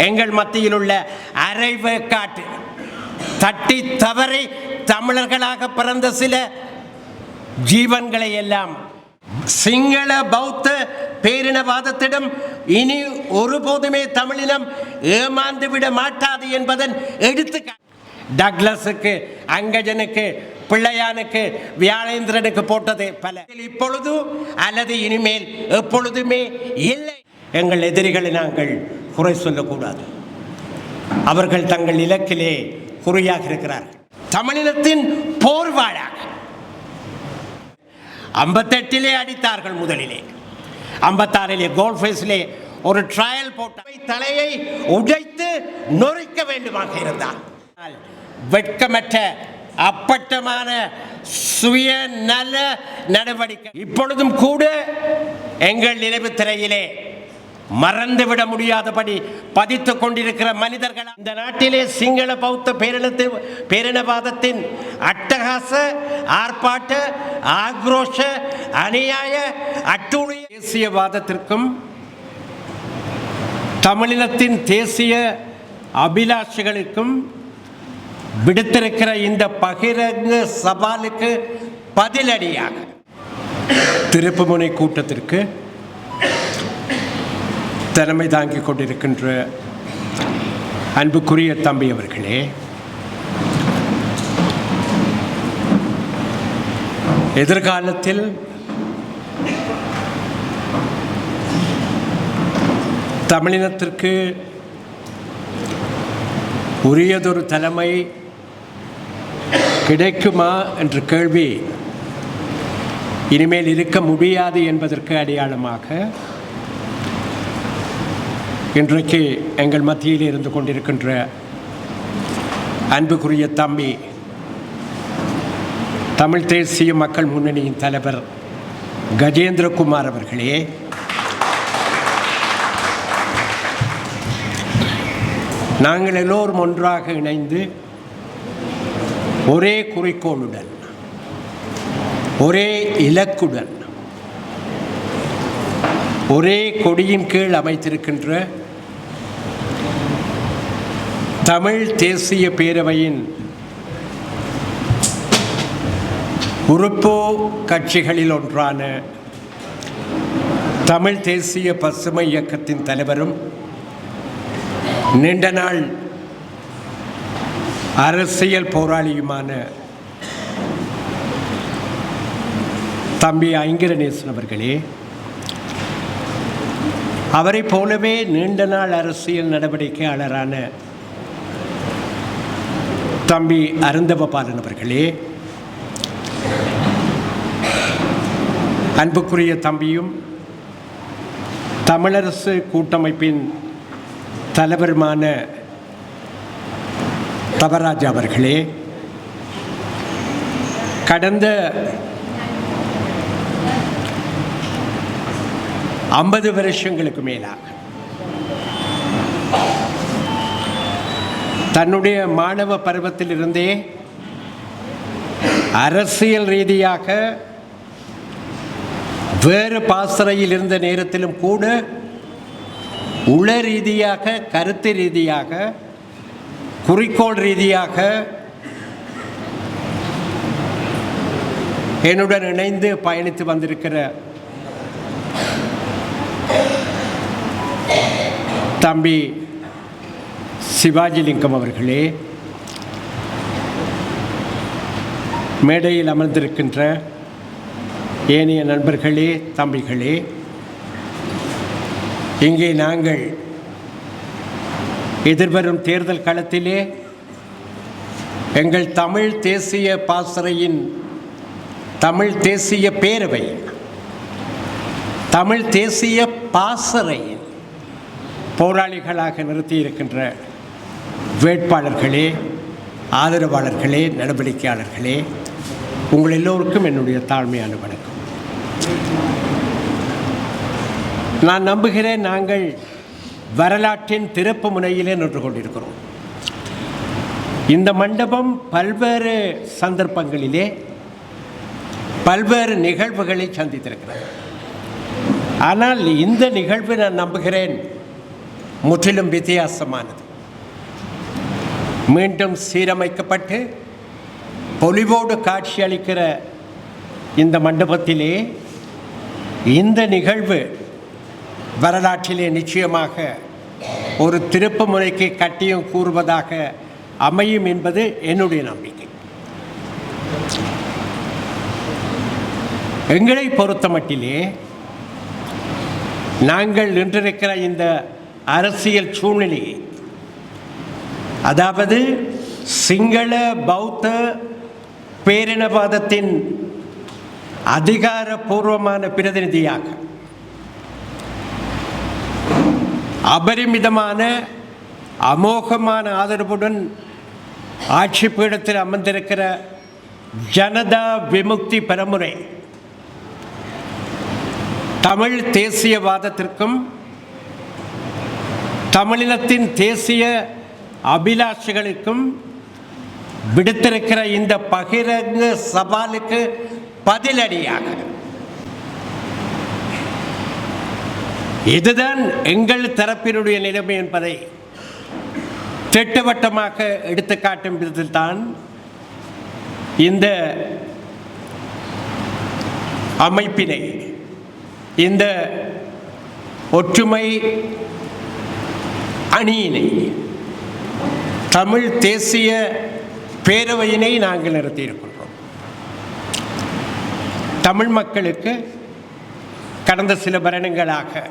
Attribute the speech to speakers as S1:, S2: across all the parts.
S1: எங்கள் மத்தியில் உள்ள அரைவேக்காட்டு தட்டி தவறி தமிழர்களாக பிறந்த சில ஜீவன்களை எல்லாம் சிங்கள பௌத்த பேரினவாதத்திடம் இனி ஒருபோதுமே தமிழினம் ஏமாந்து விட மாட்டாது என்பதன் எடுத்துக்காட்டு. டக்ளஸுக்கு, அங்கஜனுக்கு, பிள்ளையானுக்கு, வியாழேந்திரனுக்கு போட்டது பல. இப்பொழுது அல்லது இனிமேல் எப்பொழுதுமே இல்லை. எங்கள் எதிரிகளை நாங்கள் குறை சொல்லக்கூடாது. அவர்கள் தங்கள் இலக்கிலே குறியாக இருக்கிறார்கள். தமிழினத்தின் போர்வாழாக 58 அடித்தார்கள். முதலிலே 56 கோல்ஃபேஸிலே ஒரு ட்ரையல் போட்ட தலையை உடைத்து நொறுக்க வேண்டுமாக இருந்தார். வெட்கமற்ற அப்பட்டமான சுயநல நடவடிக்கை இப்பொழுதும் கூட எங்கள் நினைவு திரையிலே மறந்துவிட முடியாதபடி பதித்துக் கொண்டிருக்கிற மனிதர்கள். இந்த நாட்டிலே சிங்கள பௌத்த பேரினவாதத்தின் அட்டகாச, ஆர்ப்பாட்ட, ஆக்ரோஷ, அநியாய, அட்டூழிய தேசியவாதத்திற்கும் தமிழினத்தின் தேசிய அபிலாஷைகளுக்கும் விடுத்திருக்கிற இந்த பகிரங்க சவாலுக்கு பதிலடியாக திருப்புமுனை கூட்டத்திற்கு தலைமை தாங்கிக் கொண்டிருக்கின்ற அன்புக்குரிய தம்பி அவர்களே, எதிர்காலத்தில் தமிழினத்திற்கு உரியதொரு தலைமை கிடைக்குமா என்ற கேள்வி இனிமேல் இருக்க முடியாது என்பதற்கு அடையாளமாக இன்றைக்கு எங்கள் மத்தியில் இருந்து கொண்டிருக்கின்ற அன்புக்குரிய தம்பி தமிழ் தேசிய மக்கள் முன்னணியின் தலைவர் கஜேந்திரகுமார் அவர்களே, நாங்கள் எல்லோரும் ஒன்றாக இணைந்து ஒரே குறிக்கோளுடன், ஒரே இலக்குடன், ஒரே கொடியின் கீழ் அமைத்திருக்கின்ற தமிழ் தேசிய பேரவையின் உறுப்பு கட்சிகளில் ஒன்றான தமிழ் தேசிய பசுமை இயக்கத்தின் தலைவரும் நீண்ட நாள் அரசியல் போராளியுமான தம்பி ஐங்கரநேசன் அவர்களே, அவரை போலவே நீண்ட நாள் அரசியல் நடவடிக்கையாளரான தம்பி அருந்தவபாலன் அவர்களே, அன்புக்குரிய தம்பியும் தமிழரசு கூட்டமைப்பின் தலைவருமான தவராஜா அவர்களே, கடந்த 50 வருஷங்களுக்கு மேலாக தன்னுடைய மாணவ பருவத்திலிருந்தே அரசியல் ரீதியாக வேறு பாசறையில் இருந்த நேரத்திலும் கூட உள ரீதியாக, கருத்து ரீதியாக, குறிக்கோள் ரீதியாக என்னுடன் இணைந்து பயணித்து வந்திருக்கிற தம்பி சிவாஜிலிங்கம் அவர்களே, மேடையில் அமர்ந்திருக்கின்ற ஏனைய நண்பர்களே, தம்பிகளே, இங்கே நாங்கள் எதிர்வரும் தேர்தல் களத்திலே எங்கள் தமிழ் தேசிய பாசறையின், தமிழ் தேசிய பேரவை, தமிழ் தேசிய பாசறையின் போராளிகளாக நிறுத்தியிருக்கின்ற வேட்பாளர்களே, ஆதரவாளர்களே, நடவடிக்கையாளர்களே, உங்கள் எல்லோருக்கும் என்னுடைய தாழ்மையான வணக்கம். நான் நம்புகிறேன் நாங்கள் வரலாற்றின் திருப்பு முனையிலே நின்று கொண்டிருக்கிறோம். இந்த மண்டபம் பல்வேறு சந்தர்ப்பங்களிலே பல்வேறு நிகழ்வுகளை சந்தித்திருக்கிறது. ஆனால் இந்த நிகழ்வு நான் நம்புகிறேன் முற்றிலும் வித்தியாசமானது. மீண்டும் சீரமைக்கப்பட்டு பொலிவோடு காட்சியளிக்கிற இந்த மண்டபத்திலே இந்த நிகழ்வு வரலாற்றிலே நிச்சயமாக ஒரு திருப்பு முறைக்கு கட்டியம் கூறுவதாக அமையும் என்பது என்னுடைய நம்பிக்கை. எங்களை பொறுத்த மட்டிலே நாங்கள் நின்றிருக்கிற இந்த அரசியல் சூழ்நிலையை, அதாவது சிங்கள பௌத்த பேரினவாதத்தின் அதிகாரபூர்வமான பிரதிநிதியாக அபரிமிதமான அமோகமான ஆதரவுடன் ஆட்சி பீடத்தில் அமர்ந்திருக்கிற ஜனதா விமுக்தி பெரமுறை தமிழ் தேசியவாதத்திற்கும் தமிழினத்தின் தேசிய அபிலாஷைகளுக்கும் விடுத்திருக்கிற இந்த பகிரங்க சவாலுக்கு பதிலடியாக இதுதான் எங்கள் தரப்பினுடைய நிலைமை என்பதை திட்டவட்டமாக எடுத்துக்காட்டும் விதத்தில் தான் இந்த அமைப்பினை, இந்த ஒற்றுமை அணியினை, தமிழ் தேசிய பேரவையினை நாங்கள் நடத்தியிருக்கின்றோம். தமிழ் மக்களுக்கு கடந்த சில வருடங்களாக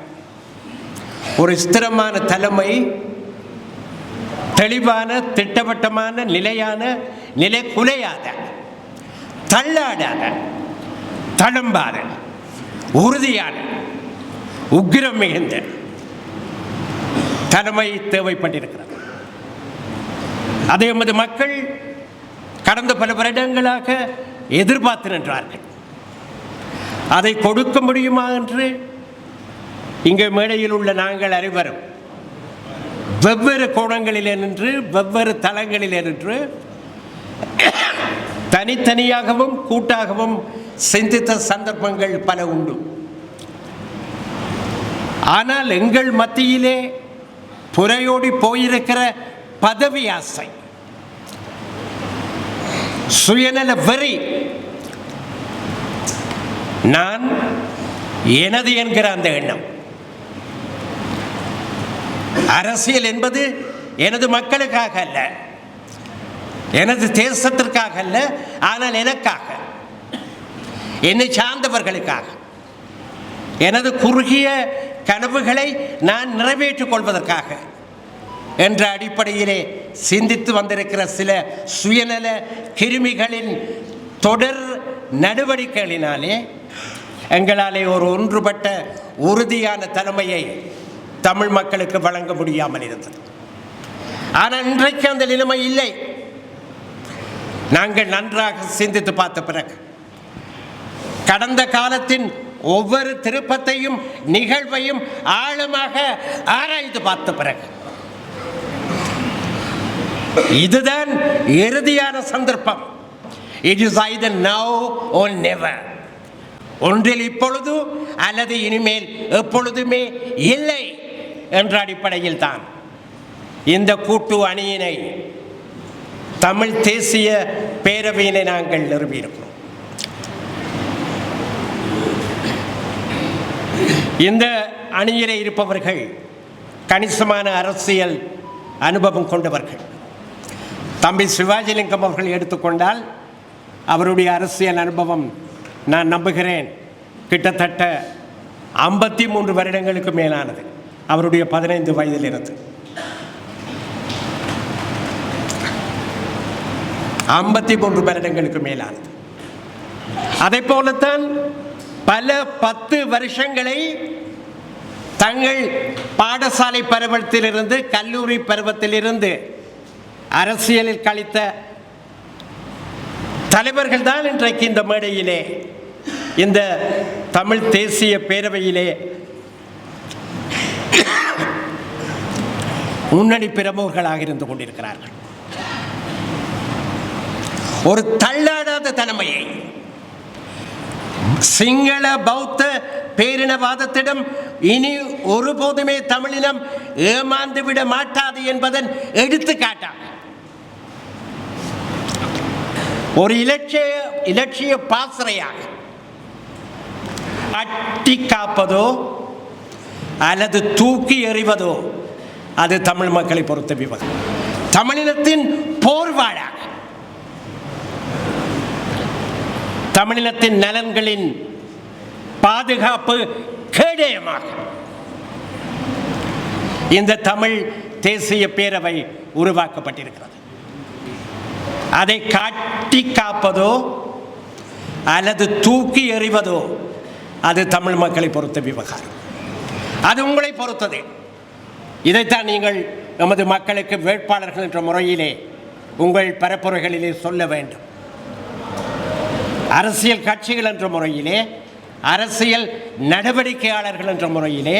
S1: ஒரு ஸ்திரமான தலைமை, தெளிவான திட்டவட்டமான நிலையான நிலை குலையாத, தள்ளாடாத, தளம்பாத, உறுதியான, உக்கிரம் மிகுந்த தலைமை தேவைப்பட்டிருக்கிறது. அதை எமது மக்கள் கடந்த பல வருடங்களாக எதிர்பார்த்து நின்றார்கள். அதை கொடுக்க முடியுமா என்று இங்கே மேடையில் உள்ள நாங்கள் அனைவரும் வெவ்வேறு கோணங்களில் நின்று வெவ்வேறு தளங்களில் நின்று தனித்தனியாகவும் கூட்டாகவும் சிந்தித்த சந்தர்ப்பங்கள் பல உண்டு. ஆனால் எங்கள் மத்தியிலே புரையோடி போயிருக்கிற பதவி ஆசை, சுயநல வெறி, நான் எனது என்கிற அந்த எண்ணம், அரசியல் என்பது எனது மக்களுக்காக அல்ல, எனது தேசத்திற்காக அல்ல, ஆனால் எனக்காக, என்னை சார்ந்தவர்களுக்காக, எனது குறுகிய கனவுகளை நான் நிறைவேற்றிக் கொள்வதற்காக என்ற அடிப்படையிலே சிந்தித்து வந்திருக்கிற சில சுயநல கிருமிகளின் தொடர் நடவடிக்கைகளினாலே எங்களாலே ஒரு ஒன்றுபட்ட உறுதியான தலைமையை தமிழ் மக்களுக்கு வழங்க முடியாமல் இருந்தது. ஆனால் இன்றைக்கு அந்த நிலைமை இல்லை. நாங்கள் நன்றாக சிந்தித்து பார்த்த பிறகு, கடந்த காலத்தின் ஒவ்வொரு திருப்பத்தையும் நிகழ்வையும் ஆழமாக ஆராய்ந்து பார்த்த பிறகு, இதுதான் இறுதியான சந்தர்ப்பம். It is either now or never. ஒன்றில் இப்பொழுது அல்லது இனிமேல் எப்பொழுதுமே இல்லை என்ற அடிப்படையில் தான் இந்த கூட்டு அணியினை, தமிழ் தேசிய பேரவையினை நாங்கள் நிறுவியிருக்கிறோம். இந்த அணியிலே இருப்பவர்கள் கணிசமான அரசியல் அனுபவம் கொண்டவர்கள். தம்பி சிவாஜிலிங்கம் அவர்கள் எடுத்துக்கொண்டால் அவருடைய அரசியல் அனுபவம் நான் நம்புகிறேன் கிட்டத்தட்ட 53 வருடங்களுக்கு மேலானது. அவருடைய 15 வயதிலிருந்து 53 வருடங்களுக்கு மேலானது. அதை போலத்தான் பல 10 வருஷங்களை தங்கள் பாடசாலை பருவத்திலிருந்து கல்லூரி பருவத்திலிருந்து அரசியலில் கழித்த தலைவர்கள் தான் இன்றைக்கு இந்த மேடையிலே, இந்த தமிழ் தேசிய பேரவையிலே முன்னணி பிரமுகர்களாக இருந்து கொண்டிருக்கிறார்கள். ஒரு தள்ளாடாத தலைமையை, சிங்கள பௌத்த பேரினவாதத்திடம் இனி ஒருபோதுமே தமிழினம் ஏமாந்து விட மாட்டாது என்பதன் எடுத்துக்காட்டாக ஒரு இலட்சிய பாசறையாக அட்டி காப்பதோ அல்லது தூக்கி எறிவதோ அது தமிழ் மக்களை பொறுத்த விவகாரம். தமிழினத்தின் போர்வாளாக, தமிழினத்தின் நலன்களின் பாதுகாப்பு கேடயமாக இந்த தமிழ் தேசிய பேரவை உருவாக்கப்பட்டிருக்கிறது. அதை காட்டி காப்பதோ அல்லது தூக்கி எறிவதோ அது தமிழ் மக்களை பொறுத்த விவகாரம். அது உங்களை பொறுத்தது. இதைத்தான் நீங்கள் நமது மக்களுக்கு வேட்பாளர்கள் என்ற முறையிலே உங்கள் பரப்புரைகளிலே சொல்ல வேண்டும். அரசியல் கட்சிகள் என்ற முறையிலே, அரசியல் நடவடிக்கையாளர்கள் என்ற முறையிலே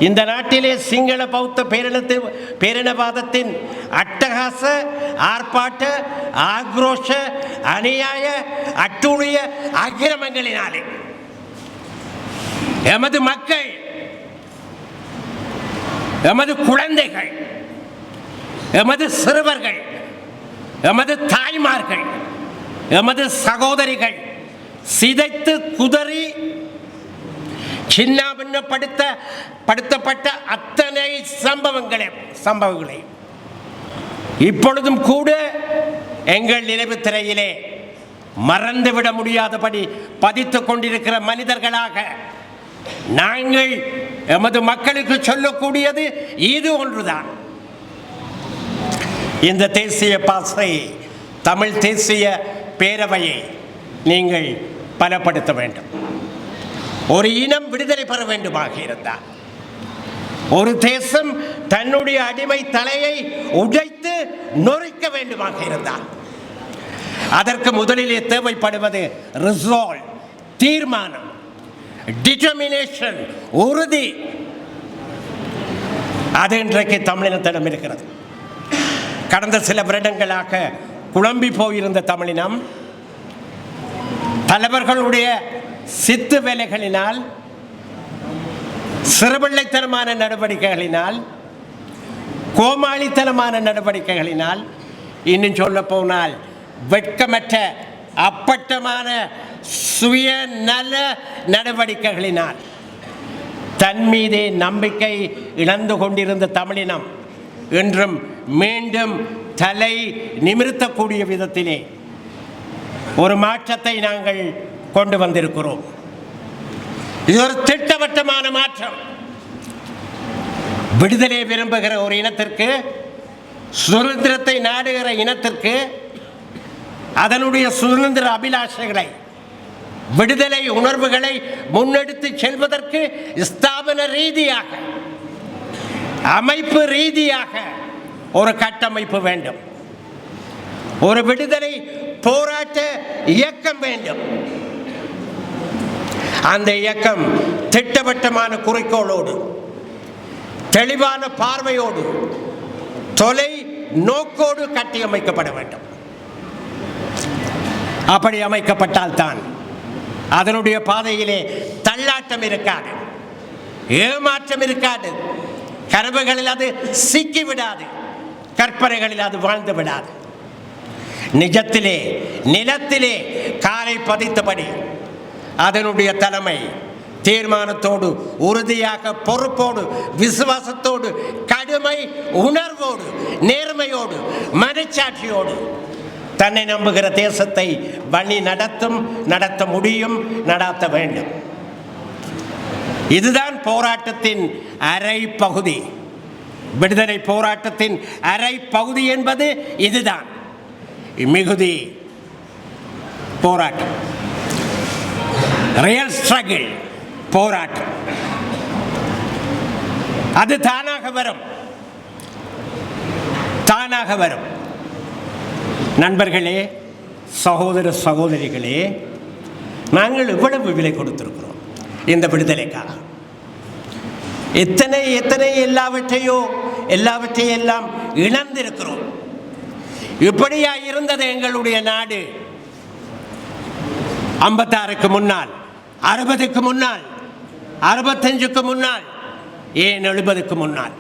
S1: இந்த நாட்டிலே சிங்கள பௌத்த பேரினவாதத்தின் அட்டகாச, ஆர்ப்பாட்ட, ஆக்ரோஷ, அநியாய, அட்டூழிய அக்கிரமங்களினாலே எமது மக்கள், எமது குழந்தைகள், எமது சிறுவர்கள், எமது தாய்மார்கள், எமது சகோதரிகள் சிதைத்து குதறி சின்னாபின்னப்படுத்தப்பட்ட அத்தனை சம்பவங்களை இப்பொழுதும் கூட எங்கள் நினைவு திரையிலே மறந்துவிட முடியாதபடி பதித்துக் கொண்டிருக்கிற மனிதர்களாக நாங்கள் எமது மக்களுக்கு சொல்லக்கூடியது இது ஒன்றுதான். இந்த தேசிய பாசறை, தமிழ் தேசிய பேரவையை நீங்கள் பலப்படுத்த வேண்டும். ஒரு இனம் விடுதலை பெற வேண்டுமாக இருந்தால், ஒரு தேசம் தன்னுடைய அடிமை தலையை உடைத்து நொறுக்க வேண்டுமாக இருந்தால், அதற்கு முதலிலே தேவைப்படுவது ரிசால்வ், தீர்மானம், டிட்டர்மினேஷன், உறுதி. அது இன்றைக்கு தமிழினத்திடம் இருக்கிறது. கடந்த சில வருடங்களாக குழம்பி போயிருந்த தமிழினம் தலைவர்களுடைய சித்து வேலைகளினால், சிறுபிள்ளைத்தனமான நடவடிக்கைகளினால், கோமாளித்தனமான நடவடிக்கைகளினால், இன்னும் சொல்ல போனால் வெட்கமற்ற அப்பட்டமான சுயநல நடவடிக்கைகளினால் தன் மீதே நம்பிக்கை இழந்து கொண்டிருந்த தமிழினம் இன்றும் மீண்டும் தலை நிமிர்த்தக்கூடிய விதத்திலே ஒரு மாற்றத்தை நாங்கள் கொண்டு வந்திருக்கிறோம். இது ஒரு திட்டவட்டமான மாற்றம். விடுதலை விரும்புகிற ஒரு இனத்திற்கு, சுதந்திரத்தை நாடுகிற இனத்திற்கு அதனுடைய சுதந்திர அபிலாஷைகளை, விடுதலை உணர்வுகளை முன்னெடுத்து செல்வதற்கு ஸ்தாபன ரீதியாக, அமைப்பு ரீதியாக ஒரு கட்டமைப்பு வேண்டும். ஒரு விடுதலை போராட்ட இயக்கம் வேண்டும். அந்த இயக்கம் திட்டவட்டமான குறிக்கோளோடு, தெளிவான பார்வையோடு, தொலை நோக்கோடு கட்டியமைக்கப்பட வேண்டும். அப்படி அமைக்கப்பட்டால்தான் அதனுடைய பாதையிலே தள்ளாட்டம் இருக்காது, ஏமாற்றம் இருக்காது, கனவுகளில் அது சிக்கிவிடாது, கற்பனைகளில் அது வாழ்ந்து விடாது. நிஜத்திலே, நிலத்திலே காலை பதித்தபடி அதனுடைய தலைமை தீர்மானத்தோடு, உறுதியாக, பொறுப்போடு, விசுவாசத்தோடு, கடுமை உணர்வோடு, நேர்மையோடு, மனச்சாட்சியோடு தன்னை நம்புகிற தேசத்தை வழி நடத்த முடியும், நடத்த வேண்டும். இதுதான் போராட்டத்தின் அரை பகுதி. விடுதலை போராட்டத்தின் அரை பகுதி என்பது இதுதான். மிகுதி போராட்டம், ரியல் ஸ்ட்ரகிள் போராட்டம், அது தானாக வரும், தானாக வரும். நண்பர்களே, சகோதர சகோதரிகளே, நாங்கள் இவ்வளவு விலை கொடுத்திருக்கிறோம் இந்த விடுதலைக்காக. எத்தனை எல்லாவற்றையெல்லாம் இழந்திருக்கிறோம். இப்படியா இருந்தது எங்களுடைய நாடு 56க்கு முன்னால், 60க்கு முன்னால், 65க்கு முன்னால், ஏன் 70க்கு முன்னால்?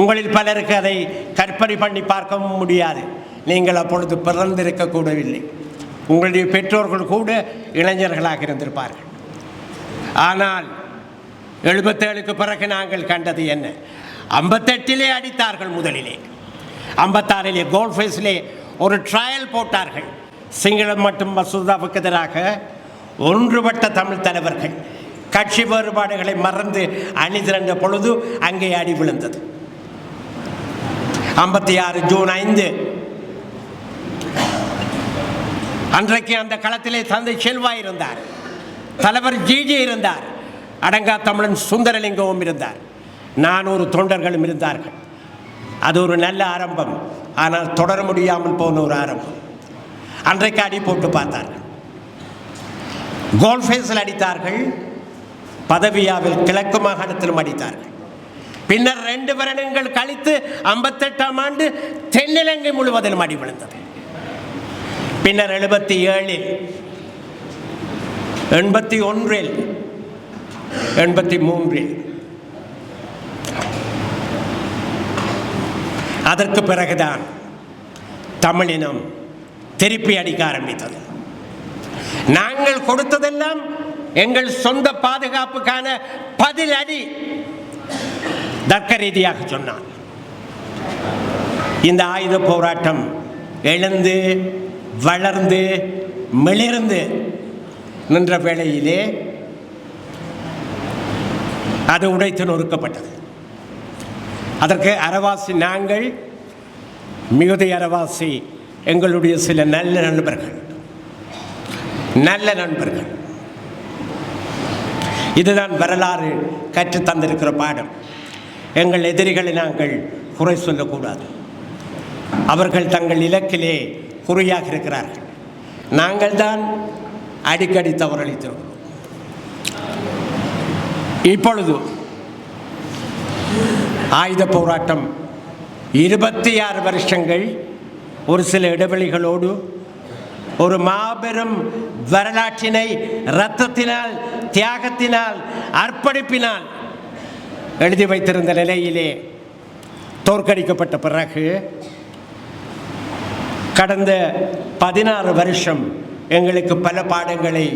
S1: உங்களில் பலருக்கு அதை கற்பனை பண்ணி பார்க்கவும் முடியாது. நீங்கள் அப்பொழுது பிறந்திருக்கக்கூடவில்லை. உங்களுடைய பெற்றோர்கள் கூட இளைஞர்களாக இருந்திருப்பார்கள். ஆனால் 77க்கு பிறகு நாங்கள் கண்டது என்ன? 58 அடித்தார்கள். முதலிலே 56 கோல்ஃபேஸிலே ஒரு ட்ரையல் போட்டார்கள். சிங்களம் மற்றும் மசூதாவுக்கு எதிராக ஒன்றுபட்ட தமிழ் தலைவர்கள் கட்சி வேறுபாடுகளை மறந்து அணிதிரண்ட பொழுது அங்கே அடி விழுந்தது. 56 ஜூன் 5 அன்றைக்கு அந்த களத்திலே தந்தை செல்வா இருந்தார், தலைவர் ஜிஜி இருந்தார், அடங்கா தமிழன் சுந்தரலிங்கமும் இருந்தார், 400 தொண்டர்களும் இருந்தார்கள். அது ஒரு நல்ல ஆரம்பம். ஆனால் தொடர முடியாமல் போன ஒரு ஆரம்பம். அன்றைக்கு அடி போட்டு பார்த்தார்கள். கோல்ஃபேஸில் அடித்தார்கள், பதவியாவில் கிழக்கு மாகாணத்திலும் அடித்தார்கள். பின்னர் 2 வருடங்கள் கழித்து 58ஆம் ஆண்டு தென்னிலங்கை முழுவதிலும் அடி விழுந்தது. பின்னர் 77, 81, 83 அதற்கு பிறகுதான் தமிழினம் திருப்பி அடிக்க ஆரம்பித்தது. நாங்கள் கொடுத்ததெல்லாம் எங்கள் சொந்த பாதுகாப்புக்கான பதில் அடி. தர்க்க ரீதியாக சொன்னான். இந்த ஆயுத போராட்டம் எழுந்து வளர்ந்து மிளிர்ந்து நின்ற வேளையிலே அது உடைத்து நொறுக்கப்பட்டது. அதற்கு அரவாசி நாங்கள், மிகுதி அரவாசி எங்களுடைய சில நல்ல நண்பர்கள். இதுதான் வரலாறு கற்றுத் தந்திருக்கிற பாடம். எங்கள் எதிரிகளை நாங்கள் குறை சொல்லக்கூடாது. அவர்கள் தங்கள் இலக்கிலே குறியாக இருக்கிறார்கள். நாங்கள் தான் அடிக்கடி தவறளித்தோம். இப்பொழுது ஆயுத போராட்டம் 26 வருஷங்கள் ஒரு சில இடைவெளிகளோடு ஒரு மாபெரும் வரலாற்றினை இரத்தத்தினால், தியாகத்தினால், அர்ப்பணிப்பினால் எழுதி வைத்திருந்த நிலையிலே தோற்கடிக்கப்பட்ட பிறகு கடந்த 16 வருஷம் எங்களுக்கு பல பாடங்களை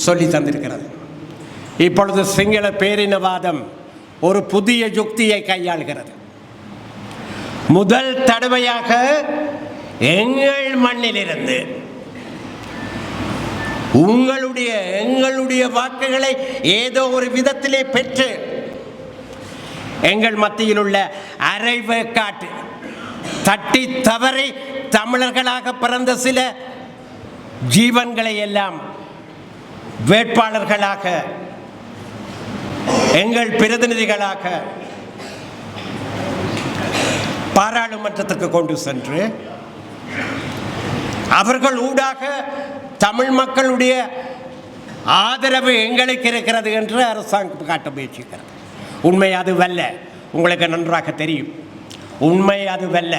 S1: சொல்லி தந்திருக்கிறது. இப்பொழுது சிங்கள பேரினவாதம் ஒரு புதிய யுக்தியை கையாளுகிறது. முதல் தடவையாக எங்கள் மண்ணிலிருந்து எங்களுடைய வாக்குகளை ஏதோ ஒரு விதத்திலே பெற்று எங்கள் மத்தியில் உள்ள அரைவேக்காட்டு தட்டி தவறி தமிழர்களாக பிறந்த சில ஜீவன்களை எல்லாம் வேட்பாளர்களாக, எங்கள் பிரதிநிதிகளாக பாராளுமன்றத்துக்கு கொண்டு சென்று அவர்கள் ஊடாக தமிழ் மக்களுடைய ஆதரவு எங்களுக்கு இருக்கிறது என்று அரசாங்கம் காட்ட முயற்சிக்கிறது. உண்மை அதுவல்ல. உங்களுக்கு நன்றாக தெரியும், உண்மை அதுவல்ல.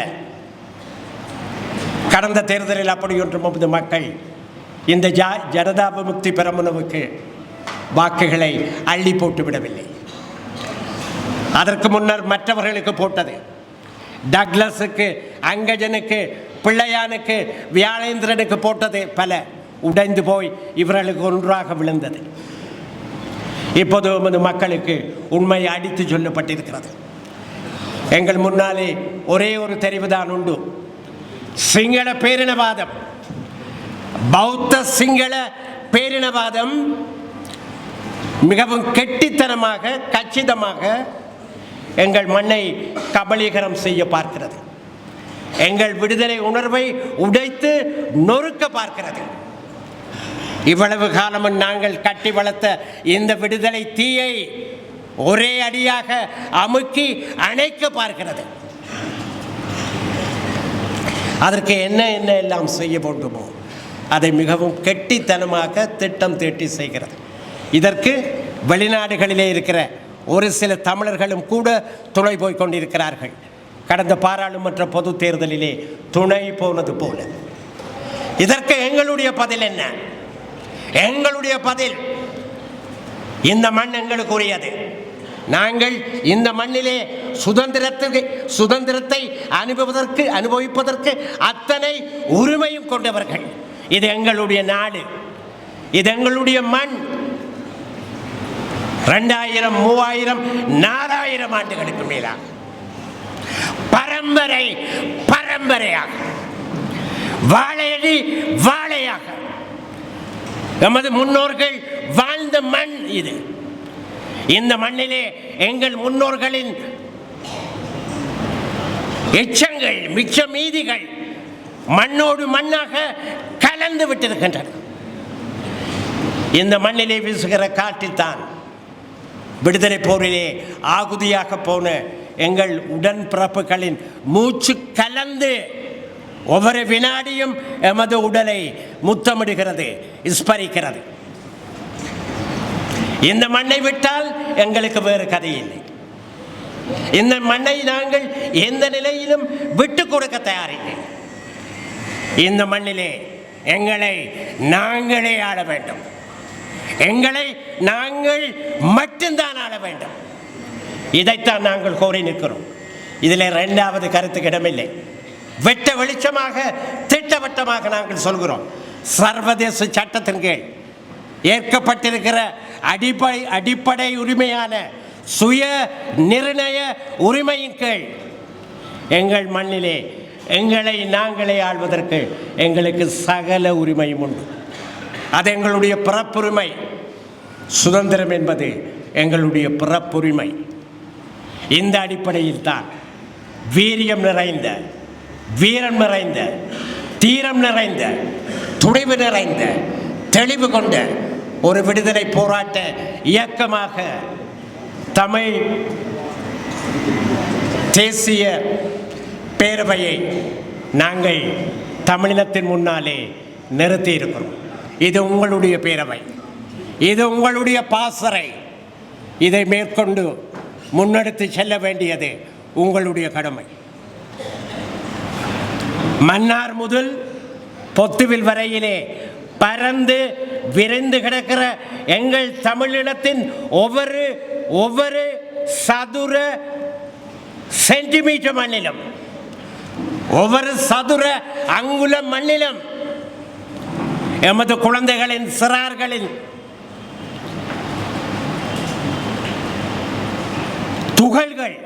S1: கடந்த தேர்தலில் அப்படி ஒன்று மக்கள் இந்த ஜனதா விமுக்தி பெரமுனவுக்கு வாக்குகளை அள்ளி போட்டு விடவில்லை. அதற்கு முன்னர் மற்றவர்களுக்கு போட்டது. டக்ளஸுக்கு, அங்கஜனுக்கு, பிள்ளையானுக்கு, வியாழேந்திரனுக்கு போட்டது பல உடைந்து போய் இவர்களுக்கு ஒன்றாக விழுந்தது. இப்போது நமது மக்களுக்கு உண்மை அடித்து சொல்லப்பட்டிருக்கிறது. எங்கள் முன்னாலே ஒரே ஒரு தெரிவுதான் உண்டு. சிங்கள பேரினவாதம், பௌத்த சிங்கள பேரினவாதம் மிகவும் கெட்டித்தனமாக, கச்சிதமாக எங்கள் மண்ணை கபலீகரம் செய்ய பார்க்கிறது. எங்கள் விடுதலை உணர்வை உடைத்து நொறுக்க பார்க்கிறது. இவ்வளவு காலமும் நாங்கள் கட்டி வளர்த்த இந்த விடுதலை தீயை ஒரே அடியாக அமுக்கி அணைக்க பார்க்கிறது. அதற்கு என்ன எல்லாம் செய்ய வேண்டுமோ அதை மிகவும் கெட்டித்தனமாக திட்டம் தீட்டி செய்கிறது. இதற்கு வெளிநாடுகளிலே இருக்கிற ஒரு சில தமிழர்களும் கூட துணை போய் கொண்டிருக்கிறார்கள். கடந்த பாராளுமன்ற பொது தேர்தலிலே துணை போனது போல. இதற்கு எங்களுடைய பதில் என்ன? எங்களுடைய பதில் இந்த மண் எங்களுக்கு உரியது. நாங்கள் இந்த மண்ணிலே சுதந்திரத்தை அனுபவிப்பதற்கு அத்தனை உரிமையும் கொண்டவர்கள். இது எங்களுடைய நாடு, இது எங்களுடைய மண். 2000, 3000, 4000 ஆண்டுகளுக்கு மேலாக பரம்பரையாக வாழையடி வாழையாக நமது முன்னோர்கள் வாழ்ந்த மண் இது. இந்த மண்ணிலே எங்கள் முன்னோர்களின் எச்சங்கள், மிச்ச மீதிகள் மண்ணோடு மண்ணாக கலந்து விட்டிருக்கின்றன. இந்த மண்ணிலே வீசுகிற காற்றில் தான் விடுதலை போரிலே ஆகுதியாக போன எங்கள் உடன்பிறப்புகளின் மூச்சு கலந்து ஒவ்வொரு வினாடியும் எமது உடலை முத்தமிடுகிறது, ஸ்பரிக்கிறது. இந்த மண்ணை விட்டால் எங்களுக்கு வேறு கதை இல்லை. இந்த மண்ணை நாங்கள் எந்த நிலையிலும் விட்டு கொடுக்க தயாரில்லை. இந்த மண்ணிலே எங்களை நாங்களே ஆள வேண்டும், எங்களை நாங்கள் மட்டும்தான் ஆள வேண்டும். இதைத்தான் நாங்கள் கோரி நிற்கிறோம். இதில் இரண்டாவது கருத்துக்கு இடமில்லை. வெட்ட வெளிச்சமாக திட்டவட்டமாக நாங்கள் சொல்கிறோம். சர்வதேச சட்டத்தின் கீழ் ஏற்கப்பட்டிருக்கிற அடிப்படை உரிமையான சுய நிர்ணய உரிமையின் கீழ் எங்கள் மண்ணிலே எங்களை நாங்களே ஆள்வதற்கு எங்களுக்கு சகல உரிமையும் உண்டு. அது எங்களுடைய பிறப்புரிமை. சுதந்திரம் என்பது எங்களுடைய பிறப்புரிமை. இந்த அடிப்படையில் தான் வீரியம் நிறைந்த, வீரம் நிறைந்த, தீரம் நிறைந்த, துணிவு நிறைந்த, தெளிவு கொண்ட ஒரு விடுதலை போராட்ட இயக்கமாக தமிழ் தேசிய பேரவையை நாங்கள் தமிழினத்தின் முன்னாலே நிறுத்தி இருக்கிறோம். இது உங்களுடைய பேரவை, இது உங்களுடைய பாசறை. இதை மேற்கொண்டு முன்னெடுத்து செல்ல வேண்டியது உங்களுடைய கடமை. மன்னார் முதல் பொத்துவில் வரையிலே பறந்து விரைந்து கிடக்கிற எங்கள் தமிழினத்தின் ஒவ்வொரு சதுர சென்டிமீட்டர் மண்ணிலும், ஒவ்வொரு சதுர அங்குல மண்ணிலும் எமது குழந்தைகளின் சிறார்களின் துகள்கள்,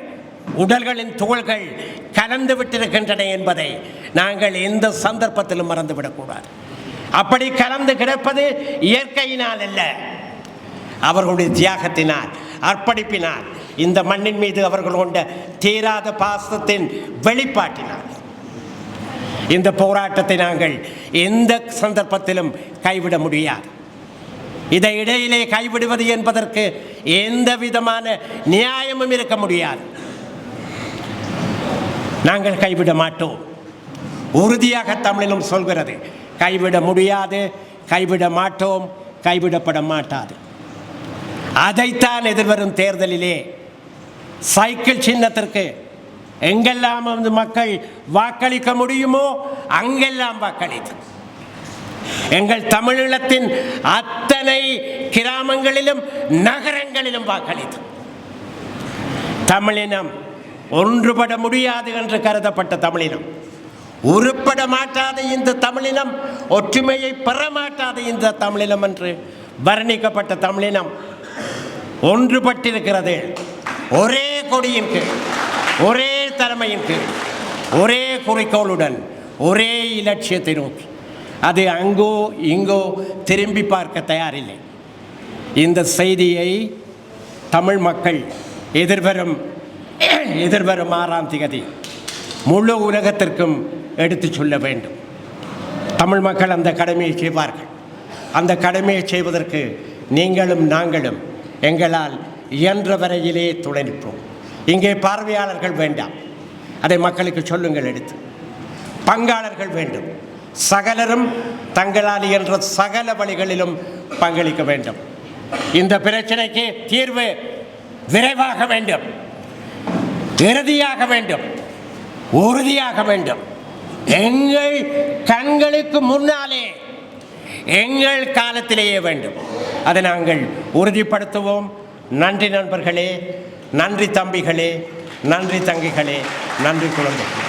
S1: உடல்களின் துகள்கள் கலந்து விட்டிருக்கின்றன என்பதை நாங்கள் எந்த சந்தர்ப்பத்திலும் மறந்துவிடக்கூடாது. அப்படி கலந்து கிடப்பது இயற்கையினால் அல்ல, அவர்களுடைய தியாகத்தினால், அர்ப்பணிப்பினால், இந்த மண்ணின் மீது அவர்கள் கொண்ட தீராத பாசத்தின் வெளிப்பாட்டினால். இந்த போராட்டத்தை நாங்கள் எந்த சந்தர்ப்பத்திலும் கைவிட முடியாது. இதை இடையிலே கைவிடுவது என்பதற்கு எந்த விதமான நியாயமும் இருக்க முடியாது. நாங்கள் கைவிட மாட்டோம். உறுதியாக தமிழிலும் சொல்கிறது, கைவிட முடியாது, கைவிட மாட்டோம், கைவிடப்பட மாட்டாது. அதைத்தான் எதிர்வரும் தேர்தலிலே சைக்கிள் சின்னத்திற்கு எங்கெல்லாம் மக்கள் வாக்களிக்க முடியுமோ அங்கெல்லாம் வாக்களித்து எங்கள் தமிழீழத்தின் அத்தனை கிராமங்களிலும் நகரங்களிலும் வாக்களித்து தமிழினம் ஒன்றுபட முடியாது என்று கருதப்பட்ட தமிழினம், உருப்பட மாட்டாத இந்த தமிழினம், ஒற்றுமையை பெற மாட்டாத இந்த தமிழினம் என்று வர்ணிக்கப்பட்ட தமிழினம் ஒன்றுபட்டிருக்கிறது. ஒரே கொடியின் கீழ், ஒரே தலைமையின் கீழ், ஒரே குறிக்கோளுடன், ஒரே இலட்சியத்தை நோக்கி. அது அங்கோ இங்கோ திரும்பி பார்க்க தயாரில்லை. இந்த செய்தியை தமிழ் மக்கள் எதிர்வரும் 6ஆம் தேதி முழு உலகத்திற்கும் எடுத்து சொல்ல வேண்டும். தமிழ் மக்கள் அந்த கடமையை செய்வார்கள். அந்த கடமையை செய்வதற்கு நீங்களும் நாங்களும் எங்களால் இயன்ற வரையிலே துணை நிற்போம். இங்கே பார்வையாளர்கள் வேண்டாம், அதை மக்களுக்கு சொல்லுங்கள். எடுத்து பங்காளர்கள் வேண்டும். சகலரும் தங்களால் இயன்ற சகல வழிகளிலும் பங்களிக்க வேண்டும். இந்த பிரச்சனைக்கு தீர்வு விரைவாக வேண்டும், இறுதியாக வேண்டும், உறுதியாக வேண்டும். எங்கள் கண்களுக்கு முன்னாலே, எங்கள் காலத்திலேயே வேண்டும். அதை நாங்கள் உறுதிப்படுத்துவோம். நன்றி நண்பர்களே, நன்றி தம்பிகளே, நன்றி தங்கிகளே, நன்றி குழந்தைகளே.